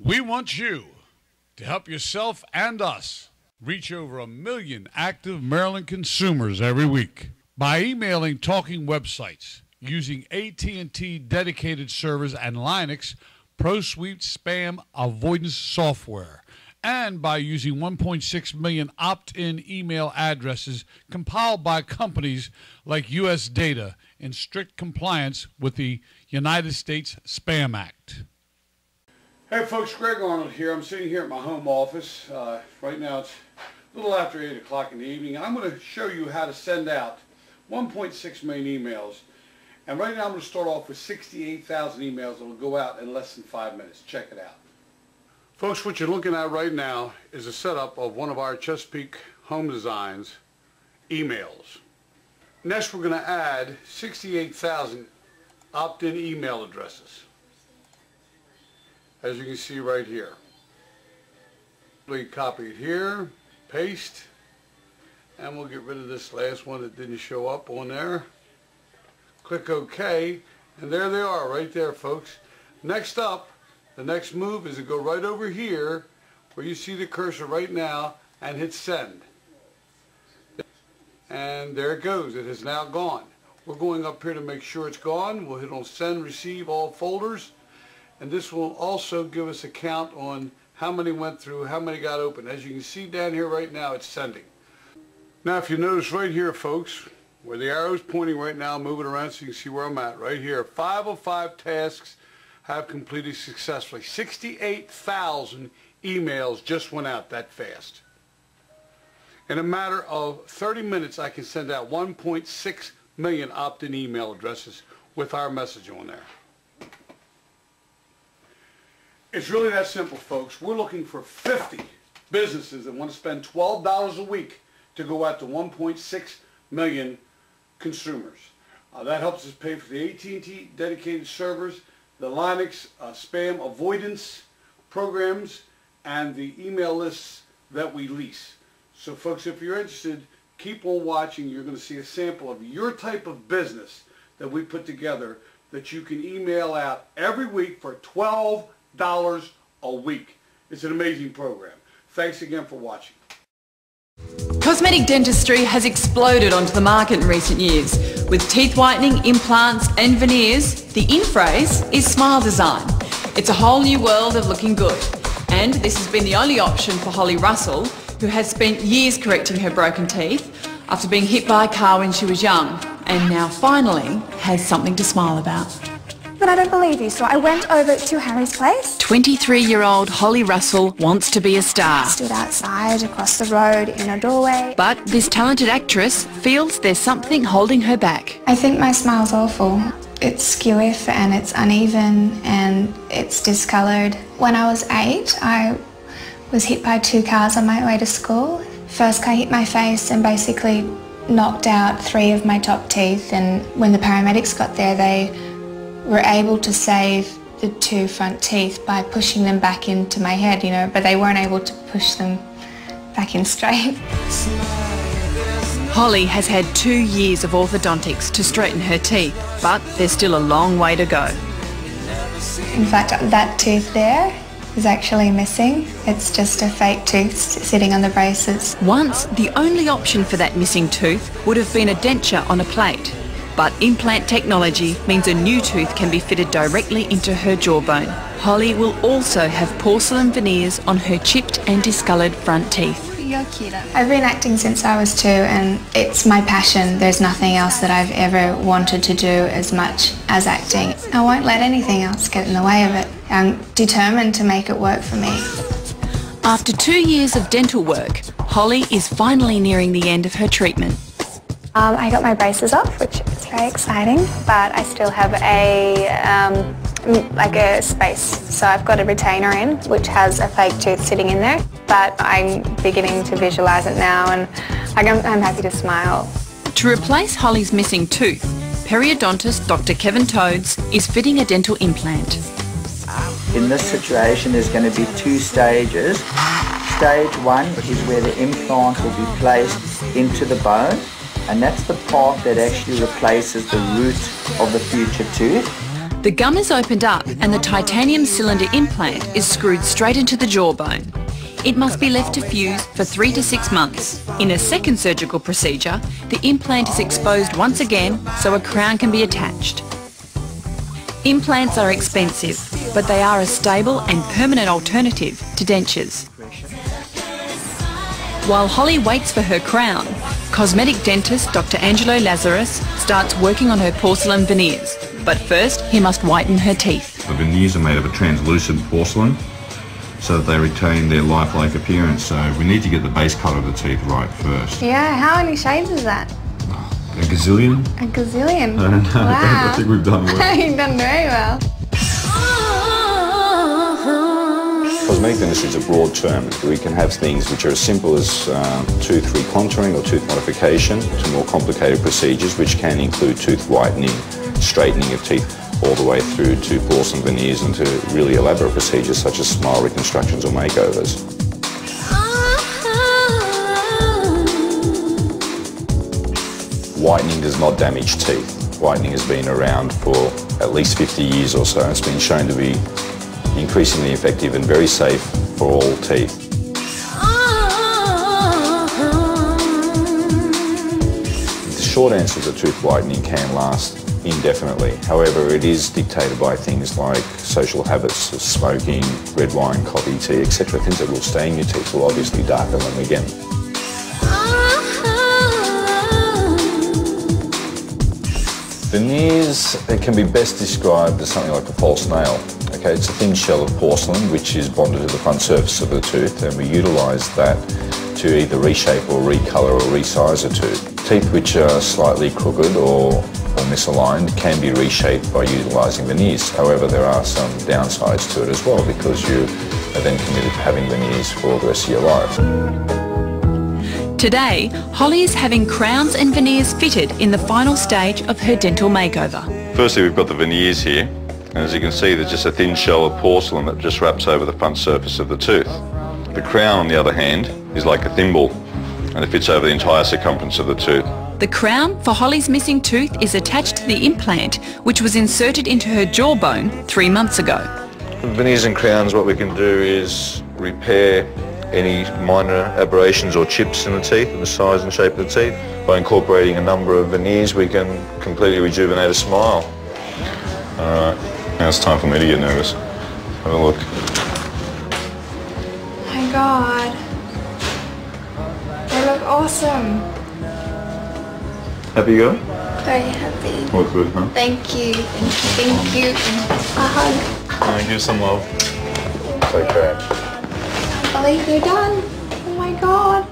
We want you to help yourself and us reach over 1 million active Maryland consumers every week by emailing talking websites using AT&T dedicated servers and Linux ProSuite spam avoidance software, and by using 1.6 million opt-in email addresses compiled by companies like US Data in strict compliance with the United States Spam Act. Hey folks, Greg Arnold here. I'm sitting here at my home office. Right now it's a little after 8 o'clock in the evening. I'm going to show you how to send out 1.6 million emails. And right now I'm going to start off with 68,000 emails that will go out in less than 5 minutes. Check it out. Folks, what you're looking at right now is a setup of one of our Chesapeake Home Designs emails. Next we're going to add 68,000 opt-in email addresses, as you can see right here. We copy it here, paste, and we'll get rid of this last one that didn't show up on there. Click OK, and there they are right there, folks. Next up, the next move is to go right over here where you see the cursor right now and hit send. And there it goes. It is now gone. We're going up here to make sure it's gone. We'll hit on send, receive all folders, and this will also give us a count on how many went through, how many got open. As you can see down here right now, it's sending. Now if you notice right here, folks, where the arrow is pointing right now, moving around so you can see where I'm at right here, 5 of 5 tasks have completed successfully. 68,000 emails just went out that fast. In a matter of 30 minutes, I can send out 1.6 million opt-in email addresses with our message on there. It's really that simple, folks. We're looking for 50 businesses that want to spend $12 a week to go out to 1.6 million consumers. That helps us pay for the AT&T dedicated servers, the Linux spam avoidance programs, and the email lists that we lease. So folks, if you're interested, keep on watching. You're going to see a sample of your type of business that we put together that you can email out every week for $12 a week. It's an amazing program. Thanks again for watching. Cosmetic dentistry has exploded onto the market in recent years. With teeth whitening, implants and veneers, the in-phrase is smile design. It's a whole new world of looking good. And this has been the only option for Holly Russell, who has spent years correcting her broken teeth after being hit by a car when she was young, and now finally has something to smile about. But I don't believe you, so I went over to Harry's place. 23-year-old Holly Russell wants to be a star. Stood outside across the road in a doorway. But this talented actress feels there's something holding her back. I think my smile's awful. It's skewy and it's uneven and it's discoloured. When I was 8, I was hit by 2 cars on my way to school. First car hit my face and basically knocked out 3 of my top teeth, and when the paramedics got there they were able to save the 2 front teeth by pushing them back into my head, you know, but they weren't able to push them back in straight. Holly has had 2 years of orthodontics to straighten her teeth, but there's still a long way to go. In fact, that tooth there is actually missing. It's just a fake tooth sitting on the braces. Once, the only option for that missing tooth would have been a denture on a plate. But implant technology means a new tooth can be fitted directly into her jawbone. Holly will also have porcelain veneers on her chipped and discoloured front teeth. You're cute. I've been acting since I was 2 and it's my passion. There's nothing else that I've ever wanted to do as much as acting. I won't let anything else get in the way of it. I'm determined to make it work for me. After 2 years of dental work, Holly is finally nearing the end of her treatment. I got my braces off, which is very exciting, but I still have a space. So I've got a retainer in, which has a fake tooth sitting in there, but I'm beginning to visualise it now and I'm happy to smile. To replace Holly's missing tooth, periodontist Dr. Kevin Toads is fitting a dental implant. In this situation there's going to be 2 stages. Stage 1 is where the implant will be placed into the bone, and that's the part that actually replaces the root of the future tooth. The gum is opened up and the titanium cylinder implant is screwed straight into the jawbone. It must be left to fuse for 3 to 6 months. In a second surgical procedure, the implant is exposed once again so a crown can be attached. Implants are expensive, but they are a stable and permanent alternative to dentures. While Holly waits for her crown, cosmetic dentist Dr. Angelo Lazarus starts working on her porcelain veneers. But first, he must whiten her teeth. The veneers are made of a translucent porcelain so that they retain their lifelike appearance. So we need to get the base colour of the teeth right first. Yeah, how many shades is that? A gazillion? A gazillion? I don't know. Wow. I think we've done well. You've done very well. Cosmetic dentistry is a broad term. We can have things which are as simple as tooth recontouring or tooth modification to more complicated procedures which can include tooth whitening, straightening of teeth, all the way through to porcelain veneers and to really elaborate procedures such as smile reconstructions or makeovers. Whitening does not damage teeth. Whitening has been around for at least 50 years or so. It's been shown to be increasingly effective and very safe for all teeth. The short answer is that tooth whitening can last indefinitely. However, it is dictated by things like social habits, smoking, red wine, coffee, tea, etc. Things that will stain your teeth will obviously darken them again. Veneers, it can be best described as something like a false nail. Okay, it's a thin shell of porcelain which is bonded to the front surface of the tooth, and we utilise that to either reshape or recolour or resize a tooth. Teeth which are slightly crooked or misaligned can be reshaped by utilising veneers. However, there are some downsides to it as well because you are then committed to having veneers for the rest of your life. Today, Holly is having crowns and veneers fitted in the final stage of her dental makeover. Firstly, we've got the veneers here, and as you can see, there's just a thin shell of porcelain that just wraps over the front surface of the tooth. The crown, on the other hand, is like a thimble, and it fits over the entire circumference of the tooth. The crown for Holly's missing tooth is attached to the implant, which was inserted into her jawbone 3 months ago. With veneers and crowns, what we can do is repair any minor aberrations or chips in the teeth and the size and shape of the teeth. By incorporating a number of veneers, we can completely rejuvenate a smile. Alright, now it's time for me to get nervous. Have a look. Oh my God. They look awesome. Happy you go? Very happy. All good, huh? Thank you. Thank you. A hug. Give some love. Take care. I believe they're done. Oh my God.